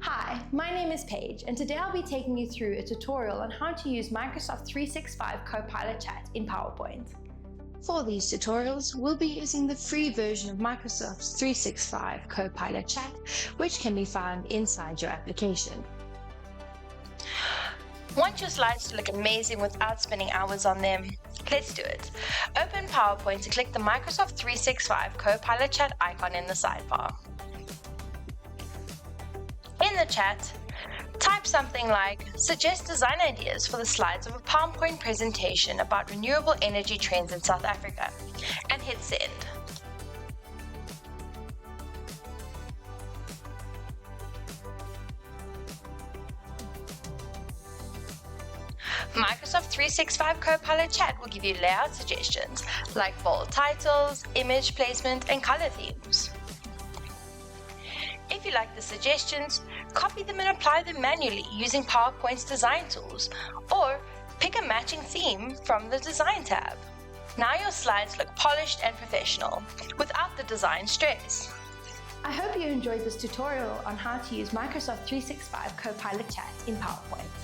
Hi, my name is Paige, and today I'll be taking you through a tutorial on how to use Microsoft 365 Copilot Chat in PowerPoint. For these tutorials, we'll be using the free version of Microsoft's 365 Copilot Chat, which can be found inside your application. Want your slides to look amazing without spending hours on them? Let's do it. Open PowerPoint and click the Microsoft 365 Copilot Chat icon in the sidebar. In the chat, type something like, suggest design ideas for the slides of a PowerPoint presentation about renewable energy trends in South Africa, and hit send. Microsoft 365 Copilot Chat will give you layout suggestions like bold titles, image placement, and color themes. If you like the suggestions, copy them and apply them manually using PowerPoint's design tools, or pick a matching theme from the Design tab. Now your slides look polished and professional, without the design stress. I hope you enjoyed this tutorial on how to use Microsoft 365 Copilot Chat in PowerPoint.